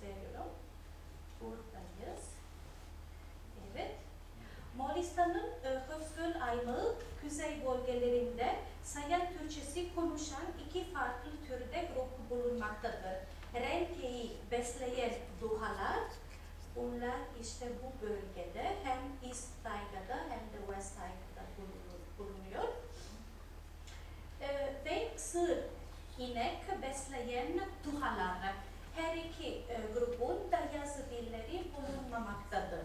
gösteriyorum. Buradayız. Evet. Moğolistan'ın Hıfzgöl Aymağı kuzey bölgelerinde Sayan Türkçesi konuşan iki farklı türde grup bulunmaktadır. Renkeyi besleyen duhalar, bunlar işte bu bölgede hem East Tayga'da hem de West Tayga'da bulunuyor. Ve sığır, inek besleyen duhalar. Her iki grubun da yazı dilleri bulunmamaktadır.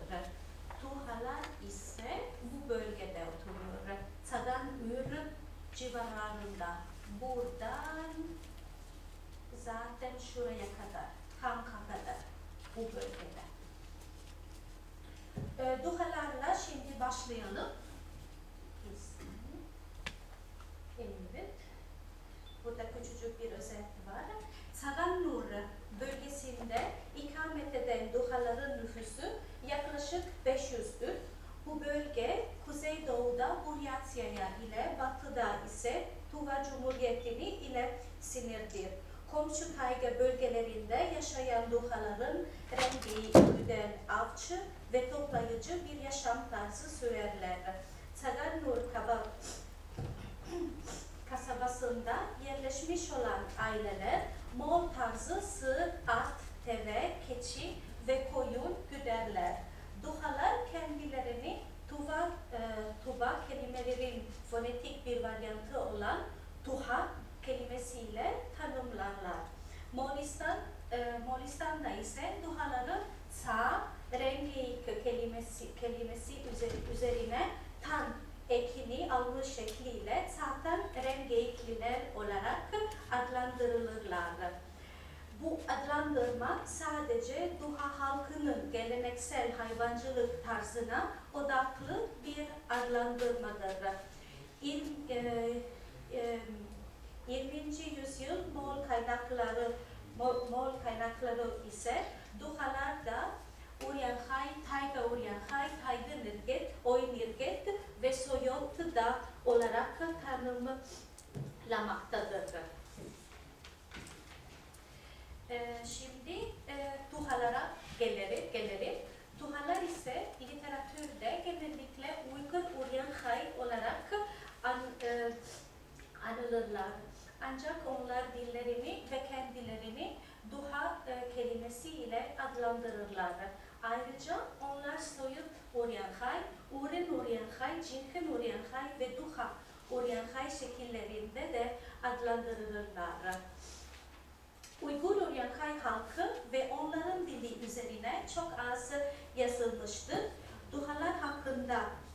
Duhalar ise bu bölgede oturuyor. Sagan-Ür civarlarında. Buradan zaten şuraya kadar, Hamka kadar bu bölgede. Duhalarla şimdi başlayalım. Evet. Burada küçücük bir özet var. Sagan-Nur bölgesinde ikamet eden duhaların nüfusu yaklaşık 500'dür. Bu bölge kuzeydoğuda Buryatia ile batıda ise Tuva Cumhuriyeti'ni ile sınırdır. Komşu tayga bölgelerinde yaşayan duhaların rengi güden avcı ve toplayıcı bir yaşam tarzı sürerler. Sagan-Nur kasabasında yerleşmiş olan aileler Moğol tarzı sığır, at, deve, keçi ve koyun güderler. Duhalar kendilerini tuva kelimelerin fonetik bir varyantı olan tuha kelimesiyle tanımlarlar. Moğolistan'da ise duhaları sağ rengeyik kelimesi üzerine tan ekini almış şekliyle zaten rengeyikliler olarak adlandırılırlar. Bu adlandırma sadece Duha halkının geleneksel hayvancılık tarzına odaklı bir adlandırmadır. 20. yüzyıl Moğol kaynakları ise Duhalarda Uryanhay, Tayga Uryanhay, Tayga Nirget, Oy Nirget ve Soyot da olarak tanımlamaktadır. Şimdi duhalara gelelim. Duhalar ise literatürde genellikle Uygur Uryanhay olarak anılırlar. Ancak onlar dillerini ve kendilerini duha kelimesi ile adlandırırlar. Ayrıca onlar Soyut Uryanhay, Uren Uryanhay, Cinkin Uryanhay ve Duha Uryanhay şekillerinde de adlandırılırlar. Uygur Uryanhay halkı ve onların dili üzerine çok az yazılmıştır. Duhalar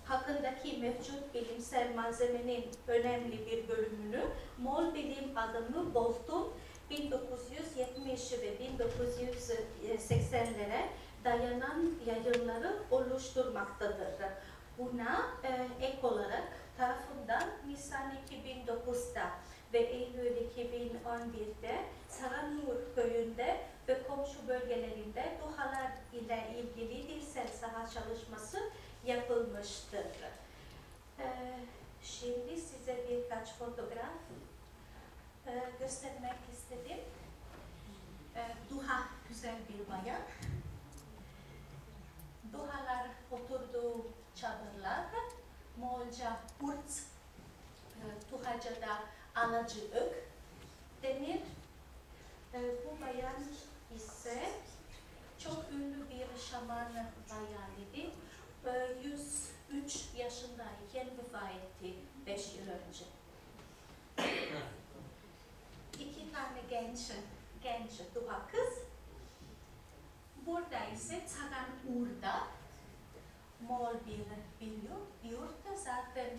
hakkındaki mevcut bilimsel malzemenin önemli bir bölümünü Moğol bilim adamı Bolt'un 1970 ve 1980'lere dayanan yayınları oluşturmaktadır. Buna ek olarak tarafından Nisan 2009'da ve Eylül 2011'de Sagan-Nur köyünde ve komşu bölgelerinde duhalar ile ilgili dilsel saha çalışması yapılmıştır. Şimdi size birkaç fotoğraf göstermek istedim. Duha güzel bir bayan. Duhalar oturduğu çadırlar, Moğolca Urts, Tuhaca'da Alacık denir. Bu bayan ise çok ünlü bir şaman bayan idi. 103 yaşındayken vefat etti 5 yıl önce. İki tane genç duha kız. Burada ise Sagan-Ur'da Moğol bir yurt. Zaten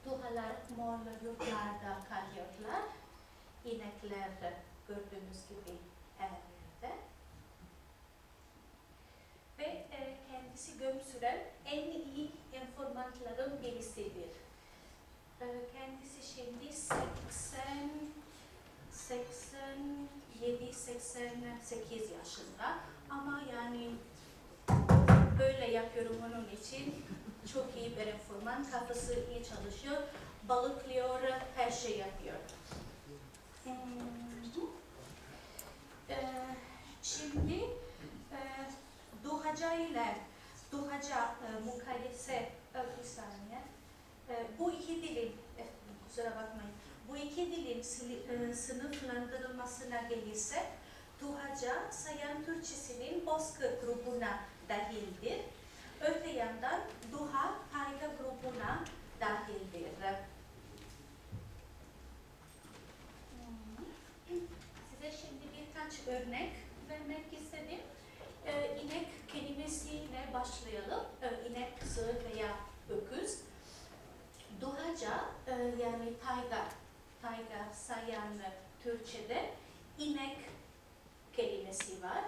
duhalar Moğol yurtlarda kalıyorlar. İnekler gördüğünüz gibi her yerde. Ve kendisi gömsüren en iyi informantların birisidir. Kendisi şimdi 87-88 yaşında ama yani böyle yapıyorum onun için çok iyi bir informant, kafası iyi çalışıyor, balıklıyor, her şey yapıyor. Şimdi mukayese, bir saniye. Bu iki dilin, kusura bakmayın, bu iki dilin sınıflandırılmasına gelirse, Tuhaca, Sayan Türkçesinin Bozkır grubuna dahildir. Öte yandan Duha, Tayga grubuna dahildir. Size şimdi birkaç örnek vermek istedim. İnek kelimesiyle başlayalım. İnek, sığır veya öküz. Duhaca, yani tayga sayan Türkçe'de inek kelimesi var.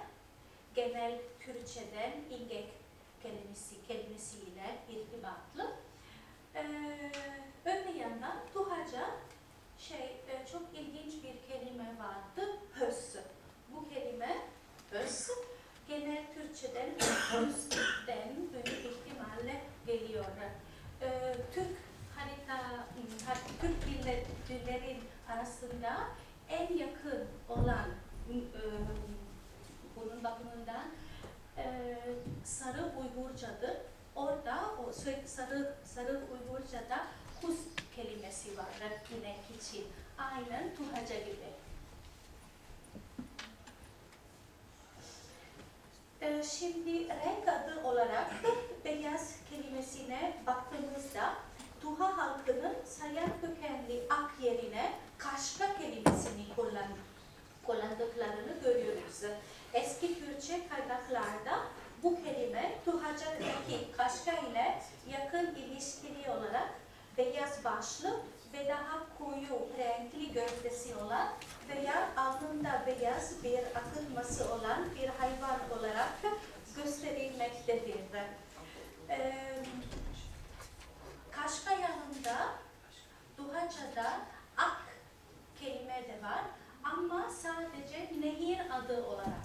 Genel Türkçeden ingek kelimesiyle irtibatlı. Öte yandan Duhaca çok ilginç bir kelime vardı, hös. Bu kelime hös, genel Türkçeden hös'den büyük ihtimalle geliyor. Türk dillerin arasında en yakın olan bunun bakımından Sarı Uygurcadır. Orada o Sarı Uygurca'da hus kelimesi var inek için. Aynen Tuhaca gibi. Şimdi renk adı olarak beyaz kelimesine baktığımızda Tuha halkının Sayan kökenli ak yerine kaşka kelimesini kullandıklarını görüyoruz. Eski Türkçe kaynaklarda bu kelime Tuhaca'daki kaşka ile yakın ilişkili olarak beyaz başlı ve daha koyu renkli gövdesi olan veya alnında beyaz bir akıtması olan bir hayvan olarak gösterilmektedir. Kaşka yanında Duhaca'da ak kelime de var ama sadece nehir adı olarak.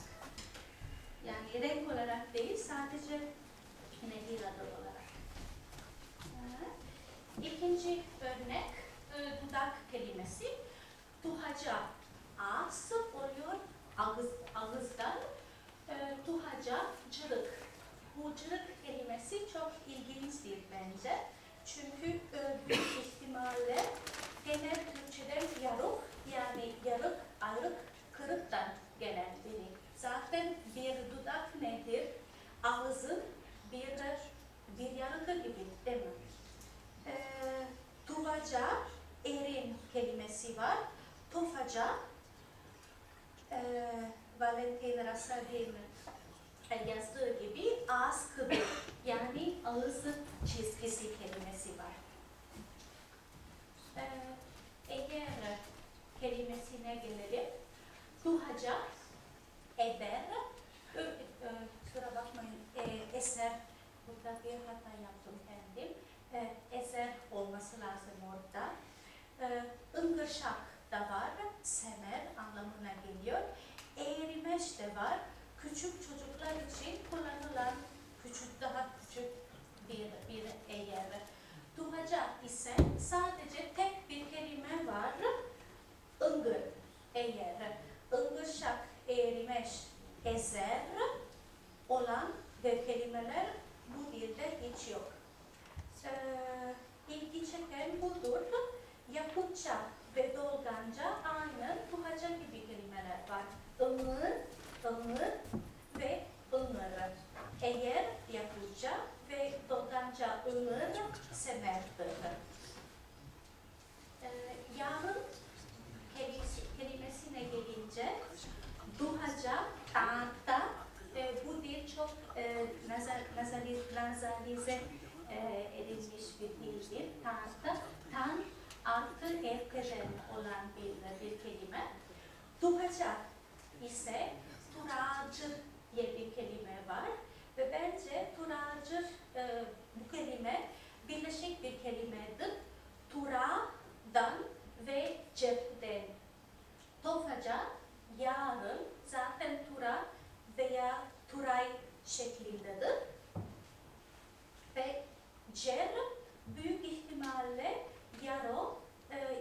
Yani renk olarak değil, sadece nehir adı olarak. İkinci örnek dudak kelimesi. Tuhaca ağız oluyor, ağızdan. Tuhaca cırık. Bu cırık kelimesi çok ilginçtir bence. Çünkü büyük ihtimalle genel Türkçeden yarık, yani yarık, ayrık, kırıktan gelen biri. Zaten bir dudak nedir? Ağzın bir yarıkı gibi, değil mi? Tuvaca, erin kelimesi var. Tofaca, Valentin Rassad'ın yazdığı gibi ağız kıvı, yani ağız çizgisi kelimesi var. Eğer kelimesine gelelim. Tuhaca, eder, kusura bakmayın, eser, burada bir hata yaptım kendim. Eser olması lazım orada. Ingırşak da var, semer anlamına geliyor. Eğrimeş de var, küçük çocuklar için kullanılan daha küçük bir eğer. Tuhaca ise sadece tek bir kelime var, ıngır, eğer. Ingırşak, eğrimeş, eser olan ve kelimeler bu dilde hiç yok. İlgi çeken budur. Yakutça ve Dolganca aynı Tuhaca gibi kelimeler var. Imır ve ımır. Eğer Yakutça ve Dolganca ımır semerdir. Yarın kelimesine gelince Duhaca, Ta'da bu dil çok nazalize edilmiş bir dildir. Ta'da tan artı erkeden olan bir kelime. Duhaca ise turacı diye bir kelime var ve bence turacı bu kelime birleşik bir kelimedir. Tura'dan ve cepten. Tofaca yarın zaten tura veya turay şeklindedir. Ve cer büyük ihtimalle yaro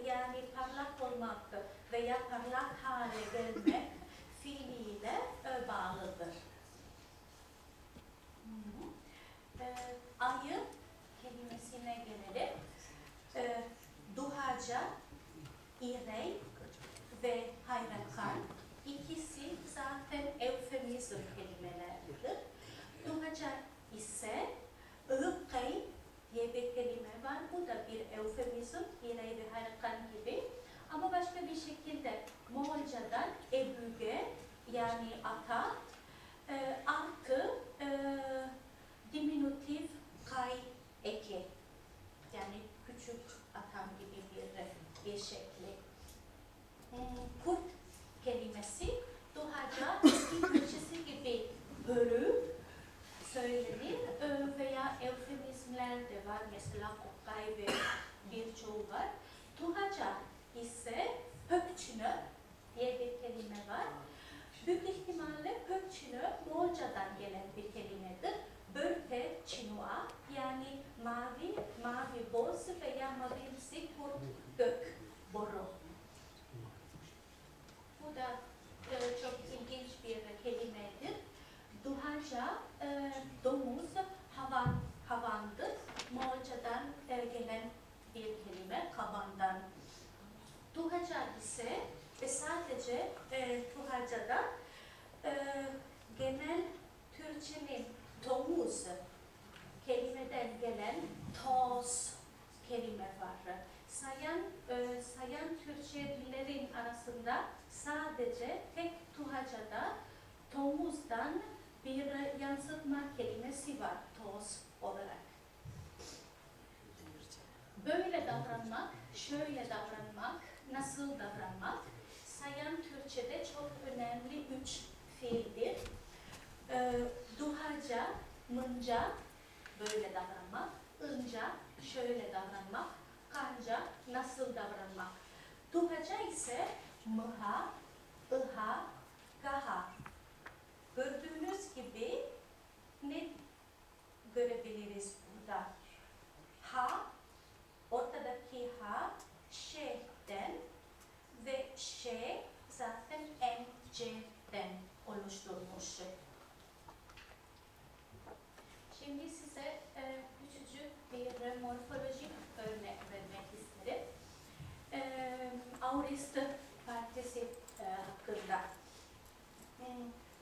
yani parlak olmak veya parlak hale gelmek fiiliyle bağlıdır. ayı kelimesine gelelim. Duhaca, İrey ve Hayrakan ikisi zaten eufemizm kelimeleridir. Duhaca ise Iğkay diye bir kelime var. Bu da bir eufemizm, İrey ve Hayrakan gibi. Ama başka bir şekilde Moğolcadan ebüge yani ata artı diminutif kay eki yani küçük atam gibi bir şekli. Kurt kelimesi Duhaca eski Türkçesi gibi bölü söylenir veya eufemizmler de var. Mesela Kokkay ve birçoğu var. Duhaca ise Hökçünö diye bir kelime var. Büyük ihtimalle Hökçünö Moğolcadan gelen bir kelimedir. Börte Çinua yani mavi boz veya mavimsi kurt gök boru. Bu da çok ilginç bir kelimedir. Duhaca domuz, havandır. Moğolcadan gelen bir kelime, kabandan. Duhaca ise sadece Duhaca'da genel Türkçenin domuz kelimeden gelen toz kelime var. Sayan Türkçelerin arasında sadece tek Duhaca'da domuzdan bir yansıtma kelimesi var toz olarak. Böyle davranmak, şöyle davranmak, nasıl davranmak, Sayan Türkçe'de çok önemli 3 fiildir. Duhaca, mınca, böyle davranmak, ınca, şöyle davranmak, kanca, nasıl davranmak. Duhaca ise mıha, ıha, gaha. Gördüğünüz gibi ne görebiliriz burada? Ha, ortadaki ha, ş'den ve ş zaten mc'den oluşturulmuş. Şimdi size küçücük bir morfolojik örnek vermek isterim. Aurist partisi hakkında.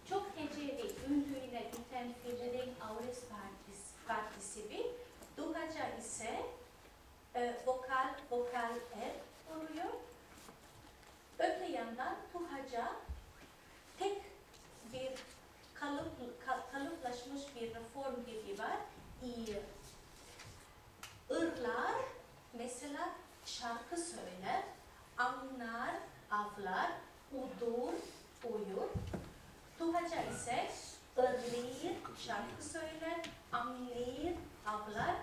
Çok heceli, ünlüyle biten fiillerin Aurist partisi bir. Duhaca ise vokal oluyor. Öte yandan Duhaca tek bir kalıplaşmış bir form gibi var. İyi. Irlar mesela şarkı söyler, anlar, avlar, udur, uyur. Duhaca ise ırlir, şarkı söyler, anlir, avlar,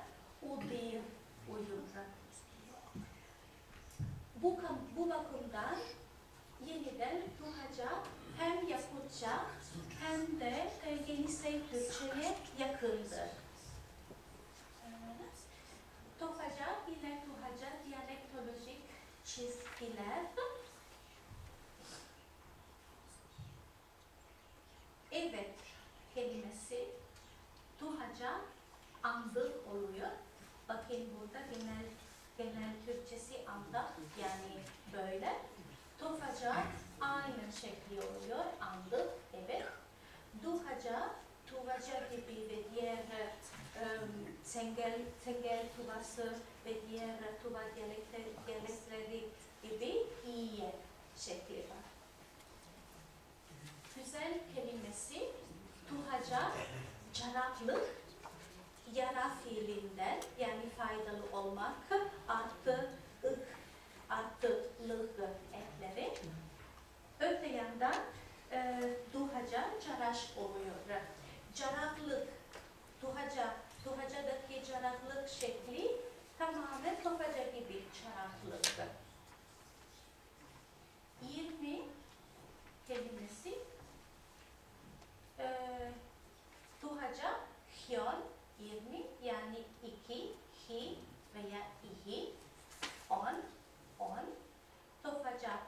udur, uyur. Bu bakımdan yeniden Duhaca hem Yakutça hem de Yenisey Türkçe'ye yakındır. Duhaca ile Duhaca diyalektolojik çizgiler. Evet kelimesi Duhaca andık oluyor. Bakın burada genel Türkçesi andak yani böyle. Duhaca aynı şekli oluyor. Andık evet. Duhaca, Tuvaca gibi ve diğer Sengel Tuvası ve diğer Tuva diyalekleri gibi iyiye şekli var. Güzel kelimesi Duhaca, caraklık, yara fiilinden yani faydalı olmak artı lık ekleri. Öte yandan Duhaca caraş oluyor. Caraklık, Duhaca'daki caraklık şekli tamamen Duhaca gibi caraklık. 20 kelimesi Duhaca hyon 20 yani 2, hi veya ihi 10 Duhaca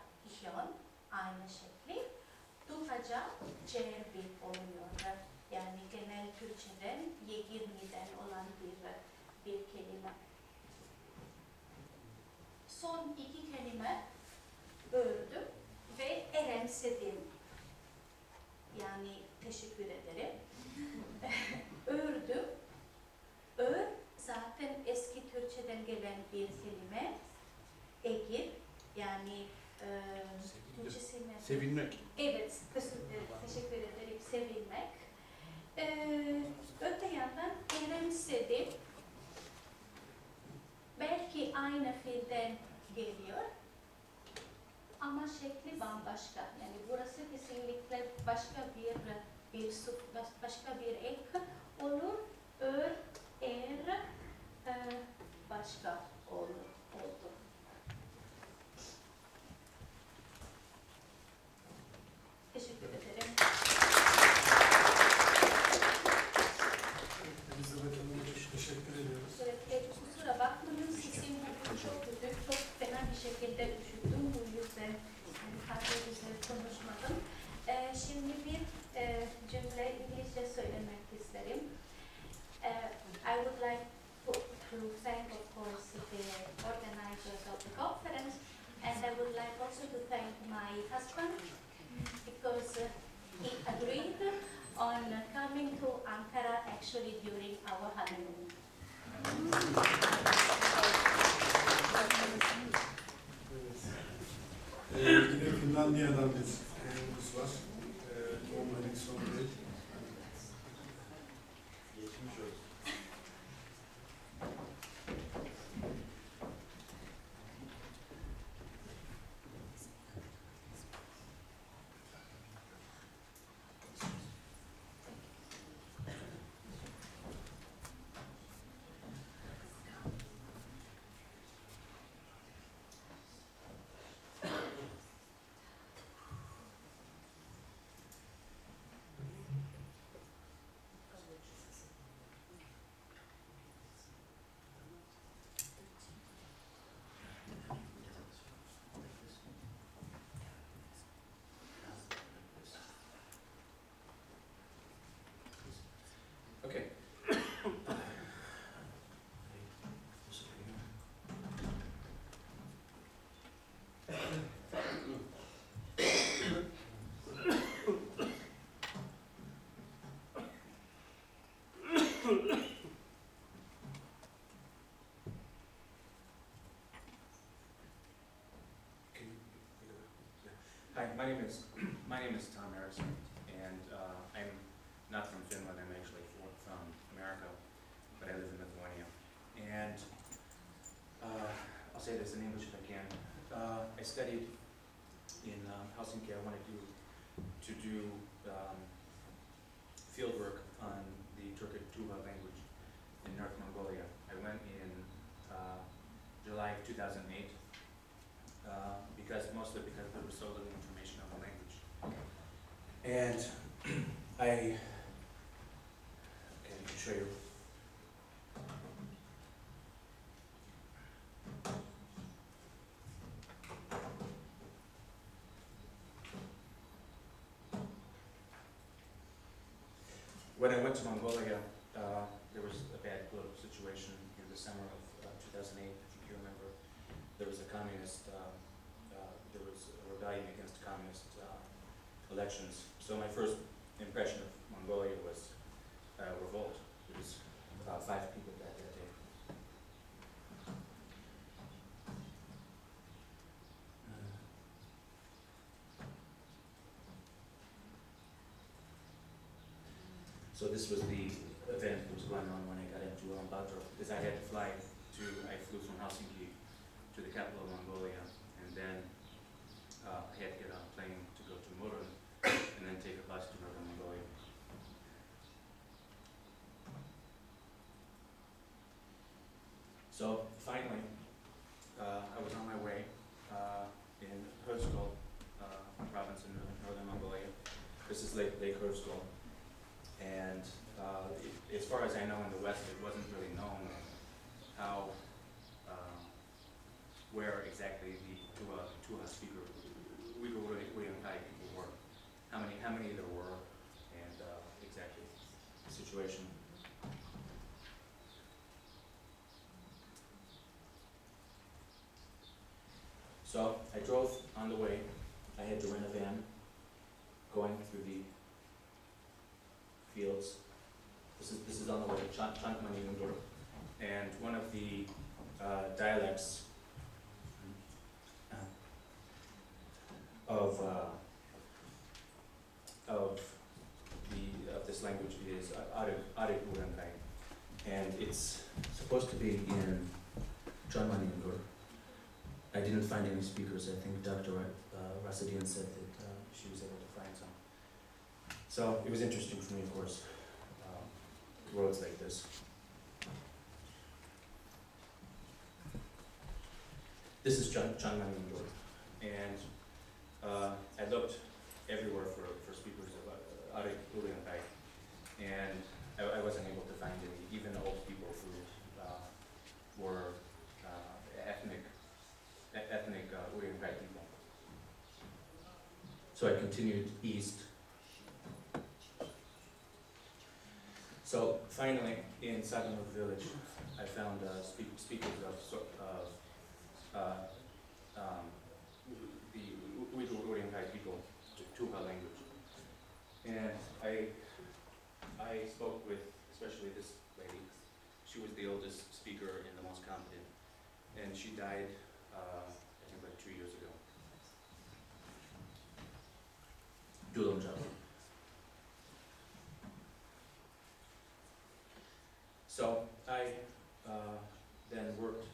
hyon aynı şekli Duhaca cerbi oluyor. Yani genel Türkçeden Yegirni'den olan bir kelime. Son iki kelime ördüm ve erensedim. Yani teşekkür ederim. Ördüm. Ör zaten eski Türkçeden gelen bir kelime. Egir yani Türkçesi ne? Sevinmek. Evet, teşekkür ederim. Sevilmek. Öte yandan erensedim. Belki aynı fiilden geliyor ama şekli bambaşka. Yani burası kesinlikle başka bir ek olur. Ör, başka oldu. Teşekkür ederim. Elizabeth Hanım'a teşekkür ediyoruz. Evet, kusura bakmayın, sesim çok kötü, çok fena bir şekilde üşüdüm. Bu yüzden fazla güzel konuşmadım. Şimdi bir cümle İngilizce söylemek isterim. I would like to thank, of course, the organizers of the conference, and I would like also to thank my husband because he agreed on coming to Ankara actually during our honeymoon. Evet. Yine Finlandiya'dan bir konumuz var. Tom Henriksson Bey. Geçmiş olsun. Okay. Hi, my name is Tom Harrison, and I'm not from Finland. I'm actually from America, but I live in Lithuania. And I'll say this in English if I can. I studied in Helsinki. I wanted to do field work on the Turkic Tuva language in North Mongolia. I went in July of 2008. Mostly because there was so little information on the language. And I can show you. When I went to Mongolia, there was a bad political situation in the summer of 2008, if you remember. There was a communist there was a rebellion against communist elections. So my first impression of Mongolia was revolt. There was about 5 people died that day. So this was the event that was going on when I got into Ulaanbaatar, because I flew from Helsinki to the capital of Mongolia, and then I had to get on a plane to go to Murun, and then take a bus to Northern Mongolia. So finally, I was on my way in Högskol province in Northern Mongolia. This is Lake Högskol, and as far as I know in the West, it wasn't really known how where exactly the Tuva speaker Uyghur Uyghur people were, how many there were, and exactly situation. So I drove on the way. I had to rent a van going through the fields. This is on the way to Chankmani, and one of the dialects of this language is Arik Urankai, and it's supposed to be in Chankmani. I didn't find any speakers. I think Dr. Rasadian said that she was able to find some. So it was interesting for me, of course, roads like this. This is Changmani Indoor, and I looked everywhere for speakers of Arik Urankai, and I wasn't able to find any, even old people who were ethnic Urankai people. So I continued east. So finally, in Saganuk village, I found speakers of the Uyghur Urankai people, Tuva language. And I spoke with especially this lady. She was the oldest speaker and the most competent. And she died, I think like 2 years ago. Dulong Java. So I then worked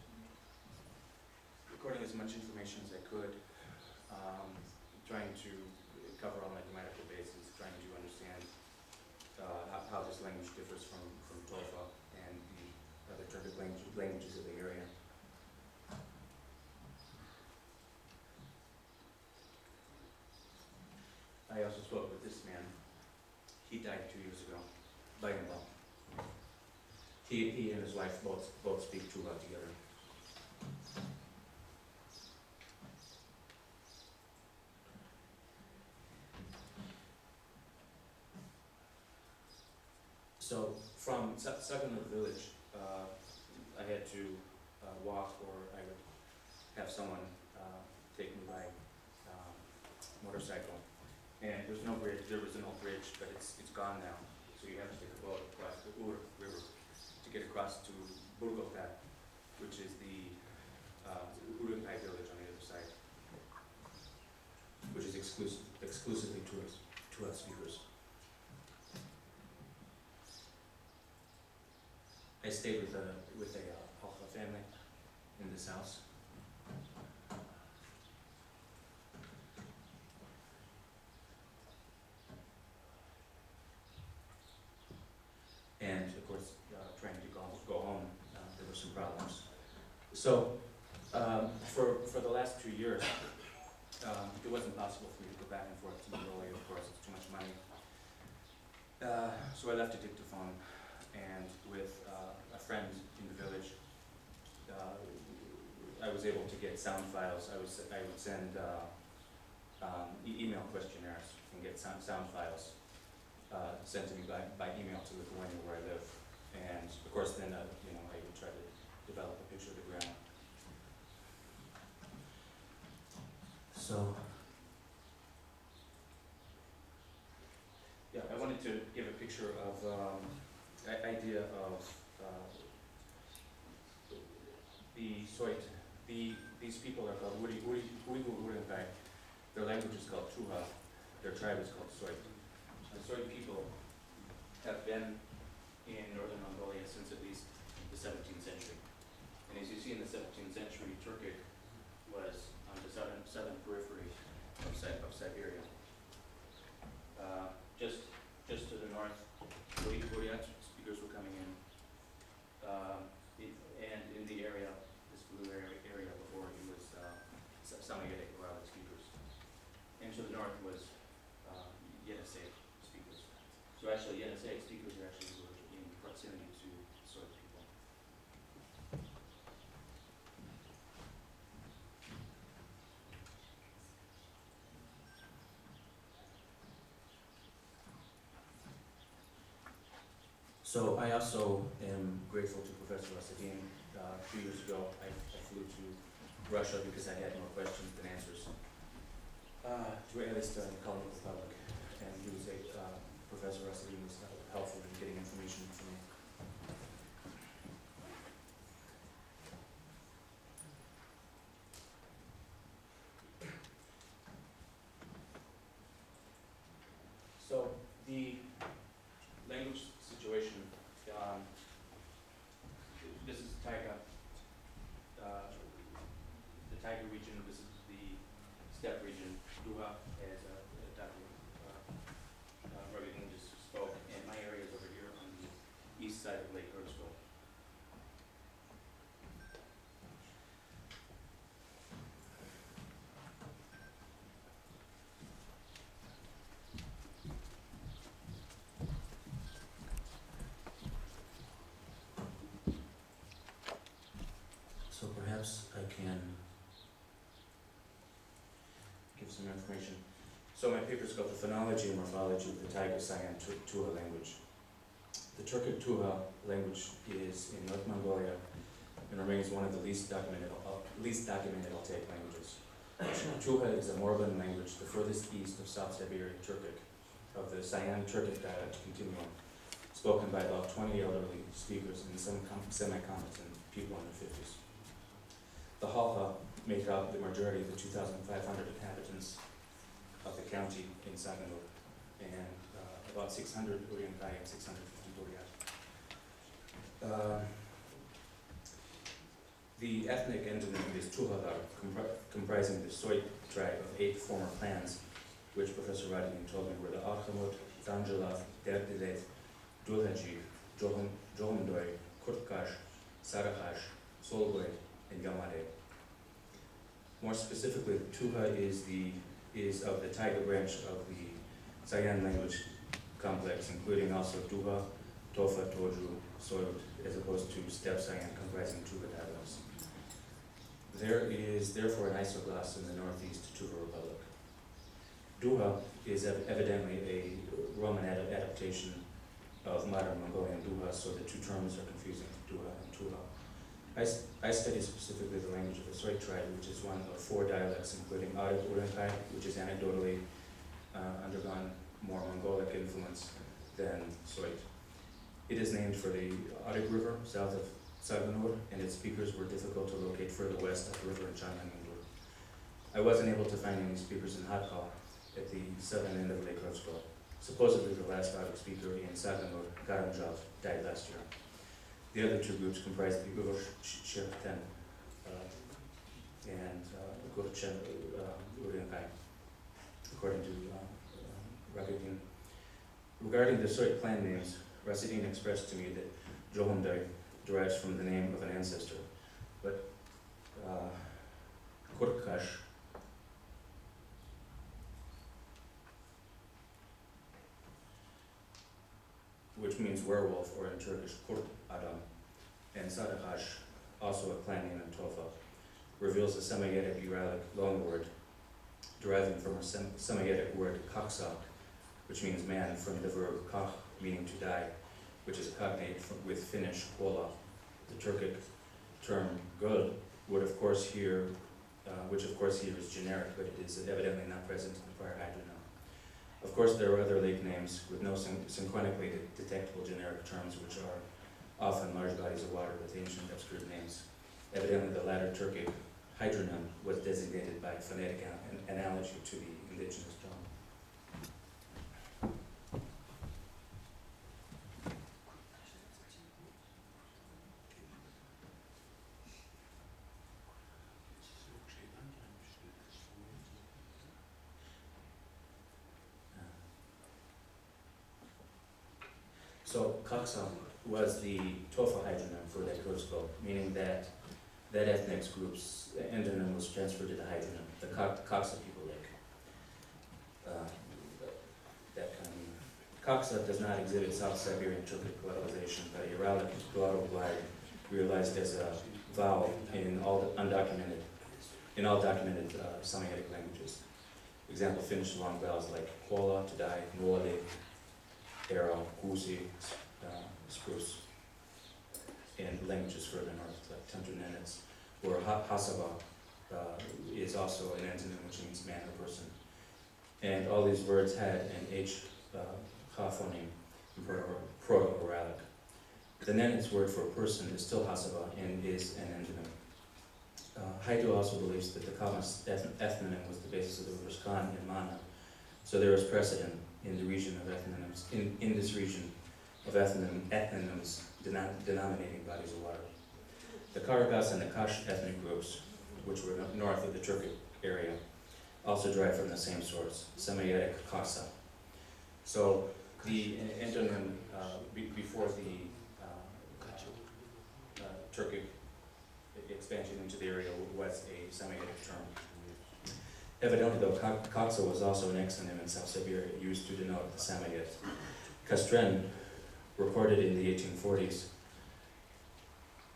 recording as much information as I could, trying to cover all my grammatical bases, trying to understand how this language differs from Tofa and the other Turkic languages of the area. I also spoke with this man. He died 2 years ago, Bayambal. He and his wife both speak Tuva together. So from Saganuk village, I had to walk, or I would have someone take me by motorcycle. And there was no bridge. There was an old bridge, but it's gone now. So you have to take a boat across the Ur River to get across to Burgota, which is the Urankai village on the other side, which is exclusively Tuva speakers. I stayed with a Halkha family in this house. And of course, trying to go home, there were some problems. So for the last 2 years, it wasn't possible for me to go back and forth to Mongolia. Of course, it's too much money. So I left a dictaphone, and with a friend in the village, I was able to get sound files. I would send email questionnaires and get sound files sent to me by email to Lithuania, where I live. And of course, then I would try to develop a picture of the ground. So yeah, I wanted to give a picture of idea of the Soit. These people are called Uyghur Urankai. Their language is called Tuva. Their tribe is called Soit. The Soit people have been in northern Mongolia since at least the 17th century. And as you see in the 17th century, Turkic was on the southern periphery of Siberia. Just to the north, Buryat speakers were coming in, and in the area, this blue area before, it was Samoyedic Uralic speakers. And to the north was Yenisei speakers. So actually, Yenisei speakers are actually in proximity to Soit people. So I also am grateful to Professor Rasadin. 2 years ago, I flew to Russia because I had more questions than answers. To at least the Kalmyk Republic, and he was Professor Rasadin was helpful in getting information for me. So the language situation, this is Taiga, the Taiga region, this is the steppe region. Duha, as Dr. Ruggigan just spoke, and my area is over here on the east side of Lake Hovsgol. So perhaps I can give some information. So my paper is called The Phonology and Morphology of the Taiga-Sayan Tuha Language. The Turkic Tuha language is in North Mongolia and remains one of the least documented Altaic languages. Tuha is a Morvan language, the furthest east of South Siberian Turkic, of the Sayan-Turkic dialect continuum, spoken by about 20 elderly speakers and some semi-competent people in their 50s. The Halha make up the majority of the 2,500 inhabitants of the county in Saganur, and about 600 Uriankai and 650 Buryat. The ethnic endonym is Tuhalar, comprising the Soit tribe of 8 former clans, which Professor Radin told me were the Arhamut, Danjalav, Derdilet, Dulhaji, Johumdoi, Kurtkash, Sarahash, Solgoy, and Yamare. More specifically, Tuha is of the Taiga branch of the Sayan language complex, including also Duha, Tofa, Toju, Soyut, as opposed to steppe Sayan comprising Tuva dialects. There is therefore an isogloss in the northeast Tuva Republic. Duha is evidently a Roman adaptation of modern Mongolian Duha, so the two terms are confusing, Duha and Tuha. I study specifically the language of the Soit tribe, which is one of 4 dialects, including Arik Uriankai, which is anecdotally undergone more Mongolic influence than Soit. It is named for the Arik River, south of Saganur, and its speakers were difficult to locate further west up the river in Changanur. I wasn't able to find any speakers in Hatkal at the southern end of Lake Hovsgol. Supposedly the last Arik speaker in Saganur, Garamjov, died last year. The other 2 groups comprise the Urush-Shirten and Gurchen Uriankai, according to Ragagin. Regarding the Soit clan names, Rasidin expressed to me that Johumdai derives from the name of an ancestor, but Kurtkash which means werewolf, or in Turkish, Kurt Adam, and Sadahash, also a clan name in Tofa, reveals a Semitic Uralic loanword deriving from a Semitic word kaksa, which means man, from the verb kach, meaning to die, which is a cognate with Finnish kola. The Turkic term gul would of course here, which of course here is generic, but it is evidently not present in the prior hydronym. Of course, there are other lake names with no synchronically detectable generic terms, which are often large bodies of water with ancient obscure names. Evidently, the latter Turkic hydronym was designated by phonetic analogy to the indigenous tongue. So Kaksa was the Tofa hydronym for Lake Hovsgol, meaning that ethnic group's endonym was transferred to the hydronym, the Kaksa people lake. That kind of Kaksa does not exhibit South Siberian Turkic glotalization, but a Uralic glottal glide realized as a vowel in all documented Semitic languages. Example, Finnish long vowels like kola, to die, nuoli, arrow, kuusi, spruce. And languages further north, like Tantunenets, where Hasaba is also an antonym which means man or person. And all these words had an H phoneme in Proto-Uralic. The Nenets word for person is still Hasaba and is an antonym. Haidu also believes that the Kalmas ethnonym was the basis of the rivers Khan and Mana, so there is precedent in the region of ethnonyms, in this region of ethnonyms denominating bodies of water. The Karagas and the Kash ethnic groups, which were north of the Turkic area, also derive from the same source, Semitic Kasa. So the antonym before the Turkic expansion into the area was a Semitic term. Evidently, though, Kaksa was also an exonym in South Siberia used to denote the Samoyed. Kastren reported in the 1840s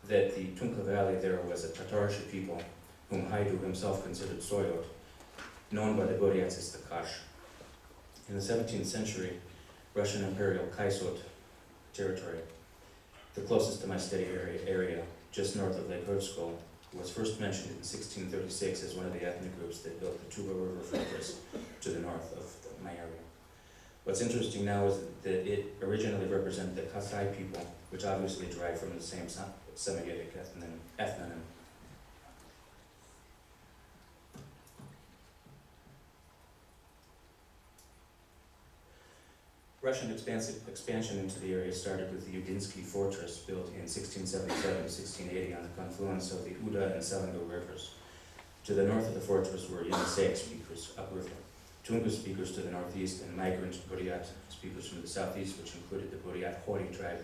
that the Tunka Valley there was a Tatarish people whom Haidu himself considered Soyot, known by the Buryats as the Kash. In the 17th century, Russian Imperial Kaisot territory, the closest to my study area, just north of Lake Hrvatsko, was first mentioned in 1636 as one of the ethnic groups that built the Tuba River fortress to the north of my area. What's interesting now is that it originally represented the Kasai people, which obviously derived from the same Semitic ethnonym. Russian expansion into the area started with the Udinsky fortress built in 1677-1680 on the confluence of the Uda and Selenga rivers. To the north of the fortress were Yeniseisk speakers upriver, Tungus speakers to the northeast, and migrant Buryat speakers from the southeast, which included the Buryat Hori tribe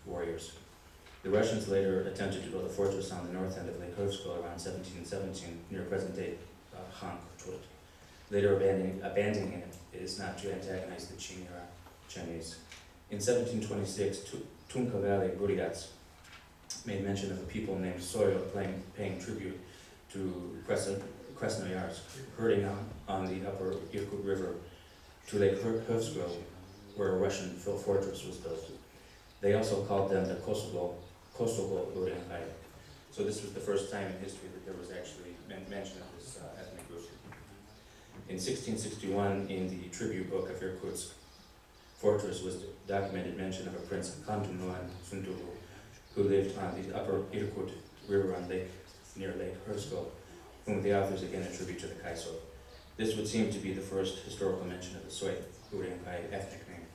warriors. The Russians later attempted to build a fortress on the north end of Lake Hrvatsko around 1717 near present-day Khank, later abandoning it is not to antagonize the Chinese. In 1726, Tunka Valley Buryats made mention of a people named Soyot paying tribute to Krasnoyarsk, herding on the upper Irkut River to Lake Hrvatsko, where a Russian fortress was built. They also called them the Kosovo Burenkai. So this was the first time in history that there was actually mention of this ethnic group. In 1661, in the tribute book of Irkutsk fortress was documented mention of a prince Kantunuan Suntugu, who lived on the upper Irkut River near Lake Hrvatsko, whom the authors again attribute to the Kaisot. This would seem to be the first historical mention of the Soyot Burenkai ethnic name.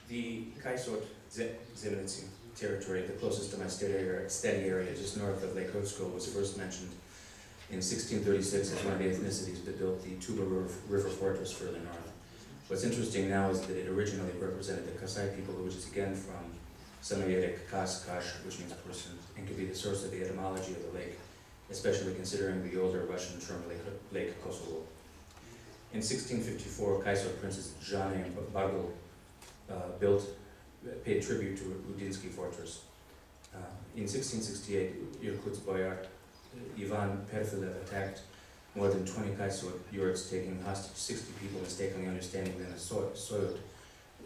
The Kaisot Zemlitsi territory, the closest to my study area just north of Lake Hrvatsko, was first mentioned in 1636 as one of the ethnicities that built the Tuba River fortress further north. What's interesting now is that it originally represented the Kasai people, which is again from Semitic Kash, which means person, and could be the source of the etymology of the lake, especially considering the older Russian term Lake Kosovo. In 1654, Kaisot princes Jane and Bagul paid tribute to Udinsky fortress. In 1668, Irkutsk boyar Ivan Perfilev attacked more than 20 Kaisot yurts, taking hostage 60 people, mistakenly understanding them as Soyot,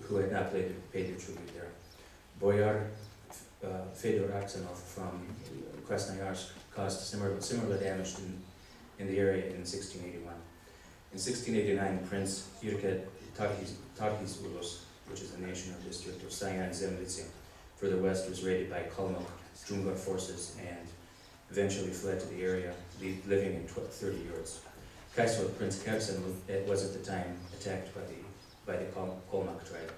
who had not paid their tribute there. Boyar Fedor Aksanov from Krasnoyarsk caused similar damage in the area in 1681. In 1689, Prince Irket Tarhis Ulus, which is a nation or district of Sayan Zemlitsi, further west, was raided by Kalmuk Jungar forces and eventually fled to the area, living in 30 yurts. Kaisot Prince Kherson was at the time attacked by the Kalmuk tribe.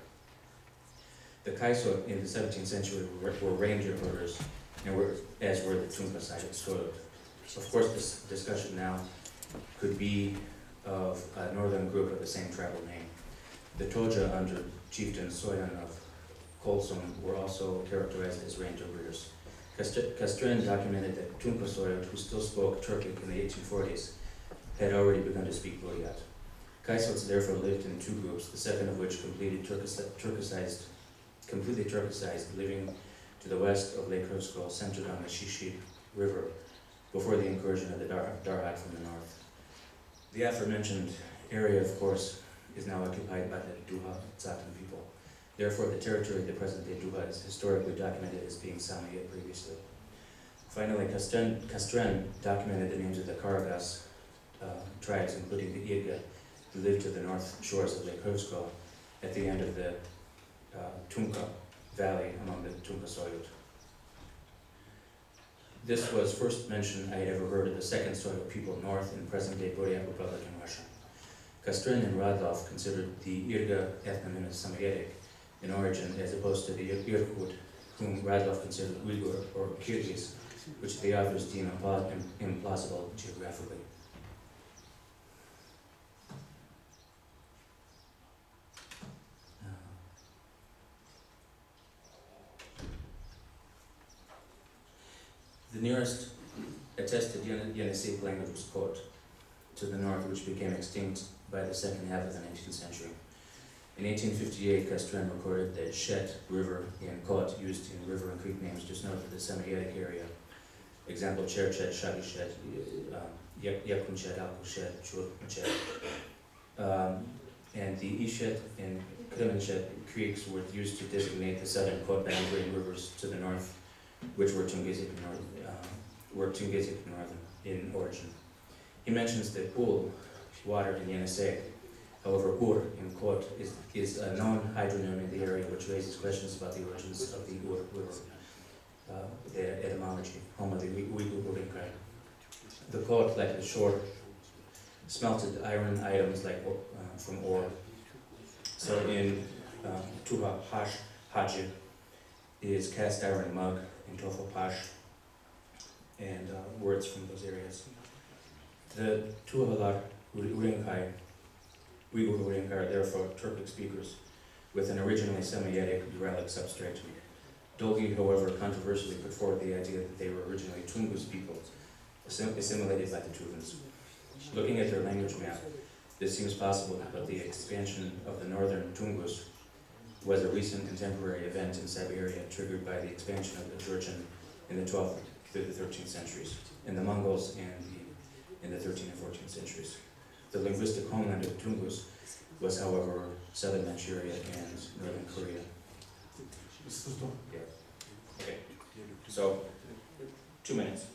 The Kaisot in the 17th century were ranger herders, as were the Tunka Soyot. Of course, this discussion now could be of a northern group of the same tribal name. The Toja under chieftain Soyan of Kolsum were also characterized as ranger breeders. Kastren documented that Tunka Soyot, who still spoke Turkic in the 1840s, had already begun to speak Buryat. Kaisots therefore lived in two groups, the second of which completely Turkicized, living to the west of Lake Hrvatsko, centered on the Shishid River, before the incursion of the Darhak from the north. The aforementioned area, of course, is now occupied by the Duha Tsatan people. Therefore, the territory of the present-day Duha is historically documented as being Samoyed previously. Finally, Kastren documented the names of the Karagas tribes, including the Irga, who lived to the north shores of Lake Hovsko at the end of the Tunka Valley among the Tunka Soyot. This was first mention I had ever heard of the second Soyot people north in present-day Buryak Republic in Russia. Kastrin and Radlov considered the Irga ethnonym as Samoyedic in origin, as opposed to the Irkut, whom Radlov considered Uyghur or Kyrgyz, which the authors deem implausible geographically. The nearest attested Yenisei language was Kot, to the north, which became extinct by the second half of the 19th century. In 1858, Kastren recorded that Shet River in Kot, used in river and creek names just north of the Samoyedic area. Example, Cherchet, Shagishet, Yakunchet, Alkushet, Churchet. And the Ishet and Kremenchet creeks were used to designate the southern Kot boundary and rivers to the north, which were Tungusic northern in origin. He mentions that Ul, water in Yenisei. However, Ur in Kot is a known hydronym in the area, which raises questions about the origins of the Ur river, the etymology, home of the Uyghur Urinkai. The Kot, like the shore, smelted iron items like from ore. So in Tuha Hash Haji is cast iron mug, in Tofo Pash, and words from those areas. The Tuhalar Urinkai, Uyghur Urinkai, are therefore Turkic speakers with an originally Samoyedic Uralic substrate. Dolgi, however, controversially put forward the idea that they were originally Tungus people, assimilated by the Tuvans. Looking at their language map, this seems possible, but the expansion of the northern Tungus was a recent contemporary event in Siberia triggered by the expansion of the Jurchen in the 12th through the 13th centuries, and the Mongols in the 13th and 14th centuries. The linguistic homeland of Tungus was, however, southern Manchuria and northern Korea. Yeah. Okay. So, 2 minutes.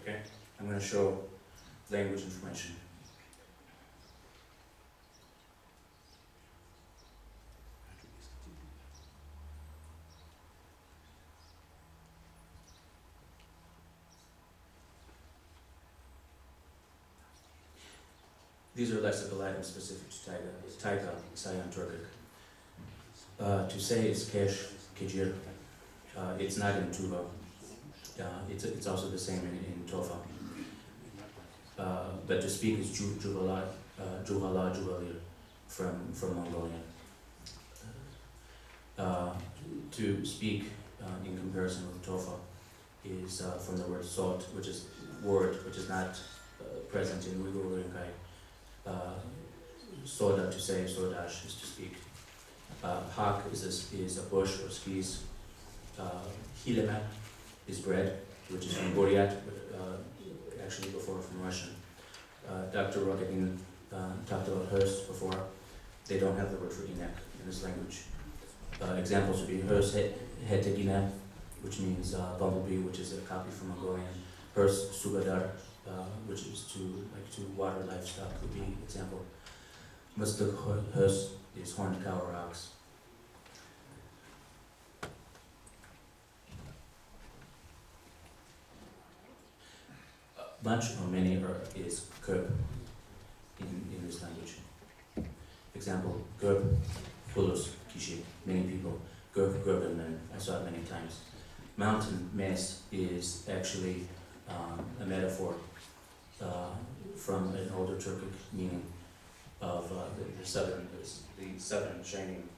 Okay. I'm going to show language information. These are lexical items specific to Taiga, Sayan Turkic. To say is kesh, kejir. It's not in Tuva. It's also the same in Tofa. But to speak is Juhala, Juvalir from Mongolian. To speak in comparison with Tofa is from the word sot, which is not present in Uyghur Urinkai. Soda, to say, sodash is to speak. Hak is a bush or skis. Hilemat is bread, which is from Buryat, but actually before from Russian. Dr. Rogadin talked about hers before. They don't have the word for inek in this language. Examples would be hers hetegina, which means bumblebee, which is a copy from Mongolian. Hers sugadar, which is to water livestock, would be example. Mustuk hers is horned cow or ox. Much or many is curb in this language. Example, curb, pulus, kishi, many people. Curb, gerbenmen, I saw it many times. Mountain, mes, is actually a metaphor from an older Turkic meaning of the southern shining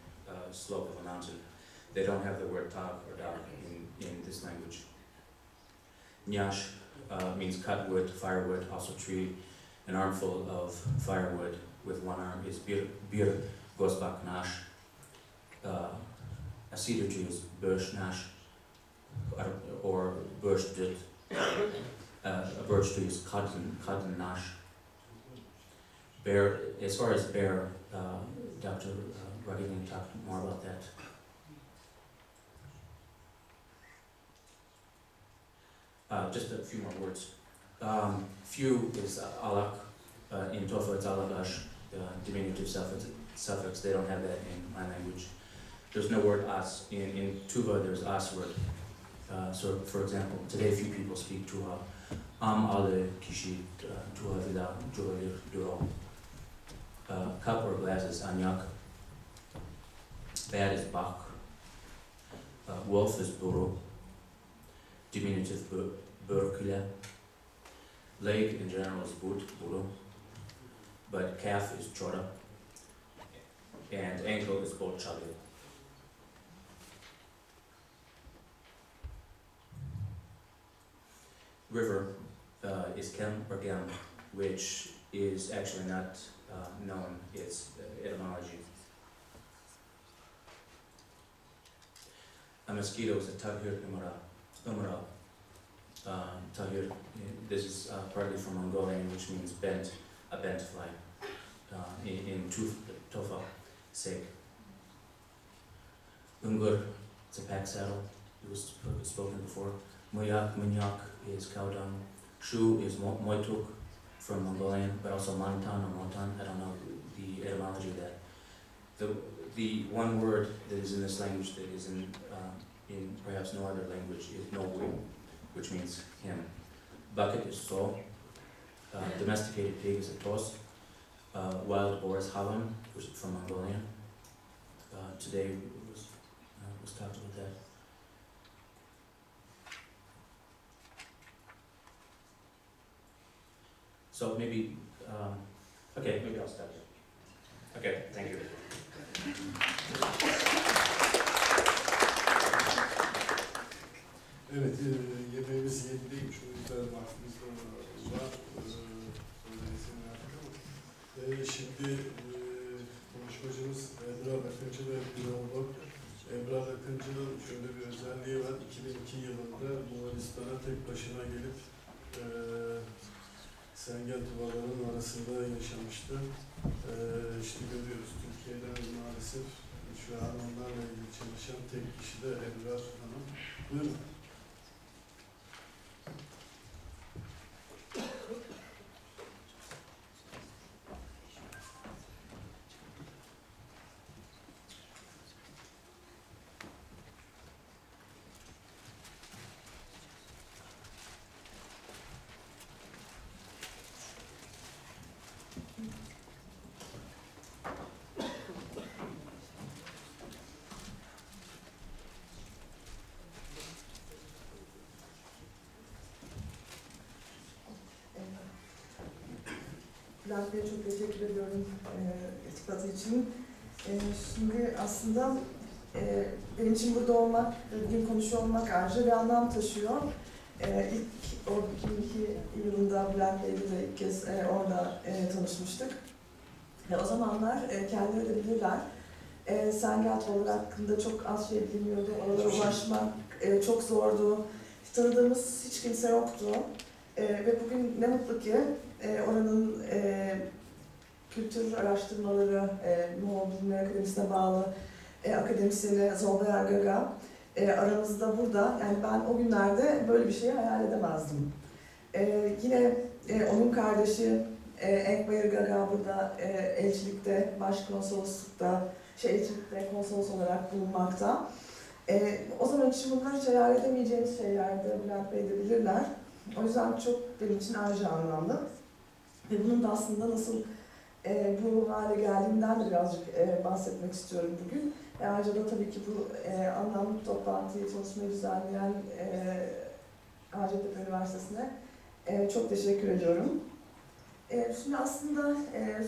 slope of a mountain. They don't have the word tag or dar in this language. Nyash means cut wood, firewood, also tree. An armful of firewood with one arm is bir gosbak nash. A cedar tree is birch nash or birch dit. A birch tree is cotton nash. Bear, as far as bear, Dr. Ruggie can talk more about that. Just a few more words. Few is alak. In Tofa it's alagash, diminutive suffix. They don't have that in my language. There's no word as. In Tuva there's as word. So for example, today few people speak Tuva. Ale kishi Tuva vida juvalir duro. Cup or glass is anyak. Bad is bak. Wolf is buru. Diminutive burkule. Leg in general is buru. But calf is chora. And ankle is bolchali. River is Kem or Gem, which is actually not known its etymology. A mosquito is a tahir umara. Tahir, this is partly from Mongolian, which means bent, a bent fly. In Tofa, sake. Ungur, it's a pack saddle. It was spoken before. Muyak, munyak is cow dung. Shu is moituk from Mongolian, but also mantan or montan. I don't know the etymology of that. The one word that is in this language that is in perhaps no other language is nogui, which means him. Bucket is so. Domesticated pig is a tos. Wild boar is havan, which is from Mongolian. Today was talked about that. So maybe, okay, maybe I'll stop here. Okay, thank you. Evet, yemeğimiz yediymiş, o yüzden vaktimiz de var. Söyleyesini yaptık ama. Şimdi konuşmacımız Ebrar Akıncı'da bir oldu. Ebrar Akıncı'nın şöyle bir özelliği var. 2002 yılında Moğolistan'a tek başına gelip Sengel Tuvaları'nın arasında yaşamıştı. İşte görüyoruz Türkiye'den maalesef şu an onlarla ilgili çalışan tek kişi de Ebrar Hanım. Buyurun. Bülent Bey'e çok teşekkür ediyorum iltifatı için. Şimdi aslında benim için burada olmak, bugün konuşuyor olmak ayrıca bir anlam taşıyor. İlk o 2002 yılında Bülent Bey'le de ilk kez orada tanışmıştık. O zamanlar kendileri de bilirler. Sengel Tuvaları hakkında çok az şey biliniyordu. Oralara ulaşmak çok zordu. Tanıdığımız hiç kimse yoktu. Ve bugün ne mutlu ki oranın kültür araştırmaları, Moğol Bilimler Akademisi'ne bağlı akademisyeni Zolbayar Gaga aramızda burada. Yani ben o günlerde böyle bir şeyi hayal edemezdim. Yine onun kardeşi Enkbayır Gaga burada elçilikte, başkonsoloslukta, elçilikte konsolos olarak bulunmakta. O zaman için bunlar hiç hayal edemeyeceğimiz şeylerdi, Bülent Bey de bilirler. O yüzden çok benim için ayrıca anlamlı. Ve bunun da aslında nasıl bu hale geldiğinden de birazcık bahsetmek istiyorum bugün. Ayrıca da tabii ki bu anlamlı toplantıyı, çalışmayı düzenleyen Hacettepe Üniversitesi'ne çok teşekkür ediyorum. Şimdi aslında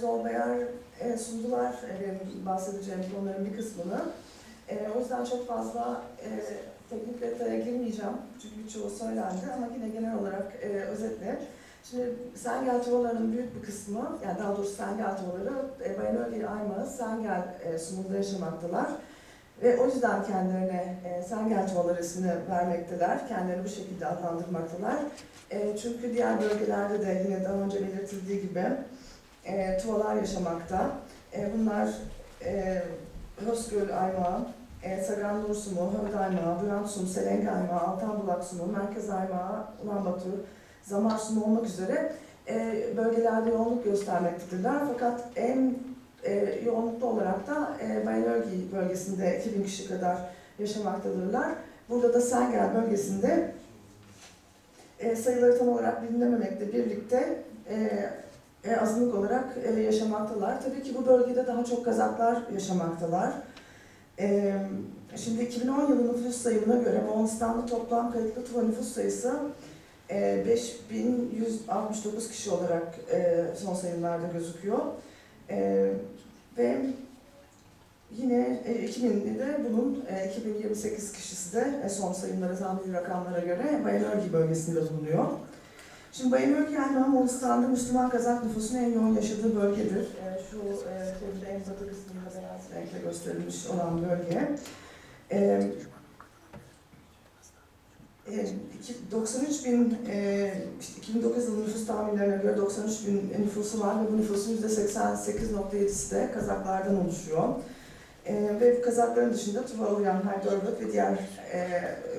Zolbayar sundular benim bahsedeceğim konuların bir kısmını. O yüzden çok fazla teknik detaya girmeyeceğim çünkü birçoğu söylendi ama yine genel olarak özetle. Şimdi Sengel Tuvaları'nın büyük bir kısmı, yani daha doğrusu Sengel Tuvaları, Bayanölge Ayma, Sengel sunumunda yaşamaktalar. Ve o yüzden kendilerine Sengel Tuvaları ismini vermekteler, kendilerini bu şekilde adlandırmaktalar. Çünkü diğer bölgelerde de yine daha önce belirtildiği gibi Tuvalar yaşamakta. Bunlar Hösgöl Aymağı, Sagan Nur Sumu, Hövd Aymağı, Bülent Sumu, Selenge Aymağı, Altanbulak Sumu, Merkez Aymağı, Ulanbatur, Zamar Sumu olmak üzere bölgelerde yoğunluk göstermektedirler. Fakat en yoğunluklu olarak da Bayelörgi bölgesinde 2000 kişi kadar yaşamaktadırlar. Burada da Sengel bölgesinde sayıları tam olarak bilinememekle birlikte azınlık olarak yaşamaktalar. Tabii ki bu bölgede daha çok Kazaklar yaşamaktalar. Şimdi 2010 yılı nüfus sayımına göre Moğolistan'da toplam kayıtlı Tuva nüfus sayısı 5169 kişi olarak son sayımlarda gözüküyor. Ve yine 2000'de bunun 2028 kişisi de son sayımlara, zamlı rakamlara göre Bayelörgi bölgesinde bulunuyor. Şimdi Bayelörgi Aymağı Moğolistan'da Müslüman Kazak nüfusunun en yoğun yaşadığı bölgedir. Şu şurada en batı kısmında beyaz renkle gösterilmiş olan bölge. 93 bin, 2009 yılı nüfus tahminlerine göre 93 bin nüfusu var ve bu nüfusun %88.7'si de Kazaklardan oluşuyor. Ve Kazakların dışında Tuva, Ulyan, Haydarböt ve diğer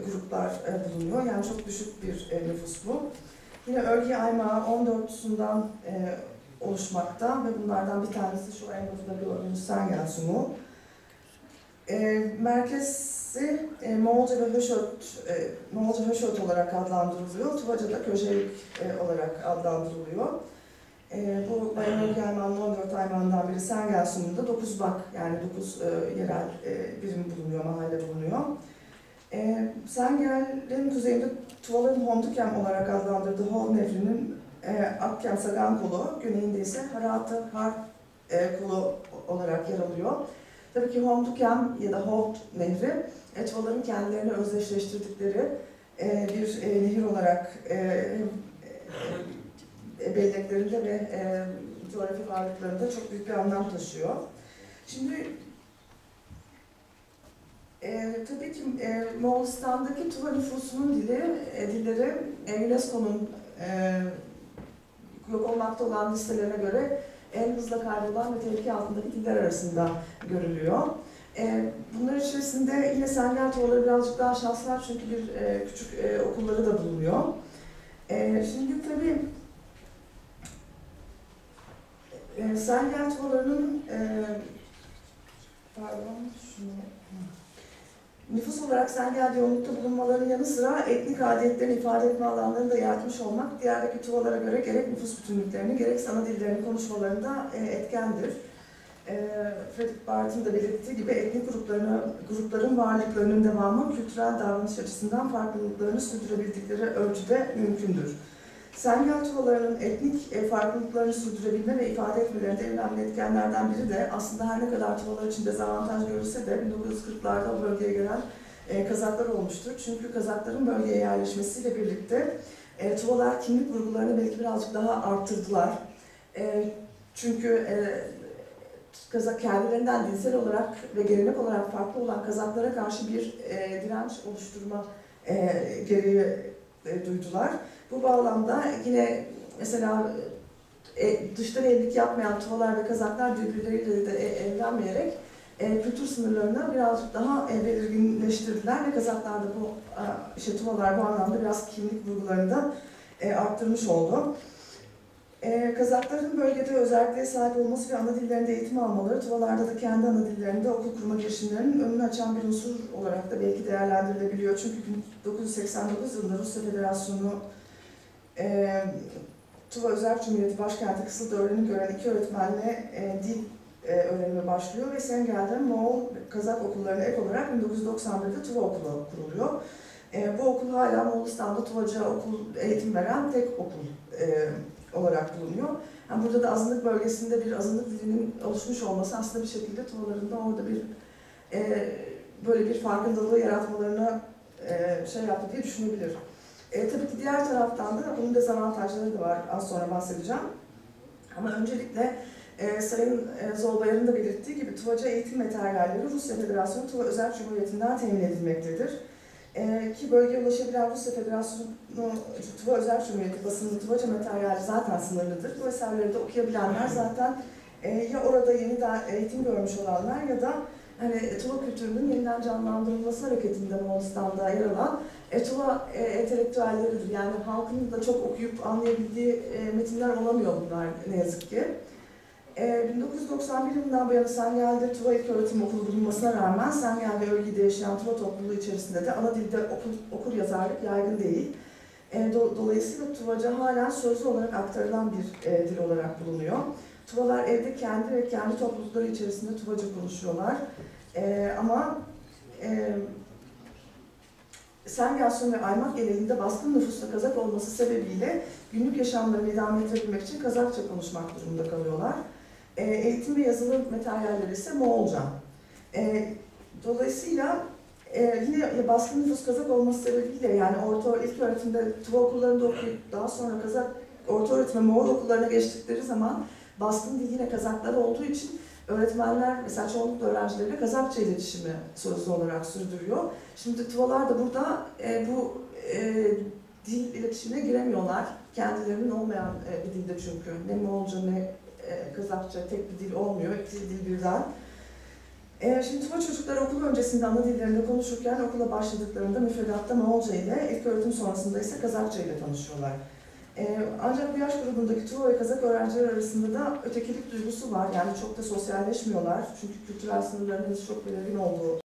gruplar bulunuyor. Yani çok düşük bir nüfus bu. Yine Örgi Aymağı 14'ünden oluşmakta ve bunlardan bir tanesi şu en batıda gördüğünüz Sengel Sumu. Merkezi Moğolca ve Höşöt olarak adlandırılıyor. Tuvaca'da Köşelik olarak adlandırılıyor. Bu Bayelörgi Aymağı'nın 14 aymağından biri Sengel Sumu'nda 9 bak yani 9 yerel birim bulunuyor, mahalle bulunuyor. Sengel'in kuzeyinde Tuvaların Hondukem olarak adlandırdığı Hol Nehri'nin Akkem Sagan kolu, güneyinde ise Haratı Har kolu olarak yer alıyor. Tabii ki Hondukem ya da Hol Nehri, Tuvaların kendilerini özdeşleştirdikleri bir nehir olarak belleklerinde ve coğrafi varlıklarında çok büyük bir anlam taşıyor. Şimdi tabii ki Moğolistan'daki Tuva nüfusunun dilleri UNESCO'nun yok olmakta olan listelerine göre en hızla kaybolan ve tehlike altındaki diller arasında görülüyor. Bunlar içerisinde yine Sengel Tuvaları birazcık daha şanslılar çünkü bir küçük okulları da bulunuyor. Şimdi tabii Sengel Tuvaları'nın nüfus olarak Sengel'de yoğunlukta bulunmalarının yanı sıra etnik adetlerini ifade etme alanlarını da yaratmış olmak diğerdeki Tuvalara göre gerek nüfus bütünlüklerini gerek ana dillerini konuşmalarında etkendir. Fredrik Bart'ın da belirttiği gibi etnik grupların varlıklarının devamı kültürel davranış açısından farklılıklarını sürdürebildikleri ölçüde mümkündür. Sengel Tuvalarının etnik farklılıklarını sürdürebilme ve ifade etmelerinde en önemli etkenlerden biri de aslında her ne kadar Tuvalar için dezavantaj görülse de 1940'larda o bölgeye gelen Kazaklar olmuştur. Çünkü Kazakların bölgeye yerleşmesiyle birlikte Tuvalar kimlik vurgularını belki birazcık daha arttırdılar. Çünkü Kazak kendilerinden dinsel olarak ve gelenek olarak farklı olan Kazaklara karşı bir direnç oluşturma gereği duydular. Bu bağlamda yine mesela dıştan evlilik yapmayan Tuvalar ve Kazaklar birbirleriyle de evlenmeyerek kültür sınırlarını birazcık daha belirginleştirdiler ve Kazaklar da Tuvalar bu anlamda biraz kimlik vurgularını da arttırmış oldu. Kazakların bölgede özelliğe sahip olması ve ana dillerinde eğitim almaları, Tuvalarda da kendi ana dillerinde okul kurma girişimlerinin önünü açan bir unsur olarak da belki değerlendirilebiliyor. Çünkü 1989 yılında Rusya Federasyonu Tuva Özerk Cumhuriyeti Başkenti Kısıl'da öğrenim gören 2 öğretmenle dil öğrenime başlıyor ve Sengel'de Moğol Kazak okullarına ek olarak 1991'de Tuva Okulu kuruluyor. Bu okul hala Moğolistan'da Tuvaca okul eğitim veren tek okul olarak bulunuyor. Yani burada da azınlık bölgesinde bir azınlık dilinin oluşmuş olması aslında bir şekilde Tuvaların da orada bir böyle bir farkındalığı yaratmalarına yaptı diye düşünebilir. Tabii ki diğer taraftan da bunun dezavantajları da var. Az sonra bahsedeceğim. Ama öncelikle Sayın Zolbayar'ın da belirttiği gibi Tuvaca eğitim materyalleri Rusya Federasyonu Tuva Özerk Cumhuriyeti'nden temin edilmektedir. Ki bölgeye ulaşabilen Rusya Federasyonu Tuva Özerk Cumhuriyeti basını Tuvaca materyali zaten sınırlıdır. Bu eserleri de okuyabilenler zaten ya orada yeniden eğitim görmüş olanlar ya da hani Tuva kültürünün yeniden canlandırılması hareketinde Moğolistan'da yer alan Tuva entelektüelleridir. Yani halkın da çok okuyup anlayabildiği metinler olamıyor bunlar ne yazık ki. 1991 yılından bu yana Semyel'de Tuva İlköğretim Okulu bulunmasına rağmen Semyel ve Örgi'de yaşayan Tuva topluluğu içerisinde de ana dilde okur yazarlık yaygın değil. Dolayısıyla Tuvaca halen sözlü olarak aktarılan bir dil olarak bulunuyor. Tuvalar evde kendi ve kendi toplulukları içerisinde Tuvaca konuşuyorlar. Ama Semyasyon ve Aymak genelinde baskın nüfusta Kazak olması sebebiyle günlük yaşamlarını idame ettirebilmek için Kazakça konuşmak durumunda kalıyorlar. Eğitim ve yazılı materyaller ise Moğolca. Dolayısıyla yine baskın nüfus Kazak olması sebebiyle yani ilk öğretimde Tuva okullarında okuyup daha sonra Kazak orta öğretim ve Moğol okullarına geçtikleri zaman baskın dil yine Kazaklar olduğu için öğretmenler mesela çoğunlukla öğrencileriyle Kazakça iletişimi sözlü olarak sürdürüyor. Şimdi Tuvalar da burada bu dil iletişimine giremiyorlar. Kendilerinin olmayan bir dilde çünkü. Ne Moğolca ne Kazakça tek bir dil olmuyor. İki dil birden. Şimdi Tuva çocukları okul öncesinde ana dillerinde konuşurken okula başladıklarında müfredatta Moğolca ile, ilk öğretim sonrasında ise Kazakça ile tanışıyorlar. Ancak bu yaş grubundaki Tuva ve Kazak öğrenciler arasında da ötekilik duygusu var. Yani çok da sosyalleşmiyorlar. Çünkü kültürel sınırların henüz çok belirgin olduğu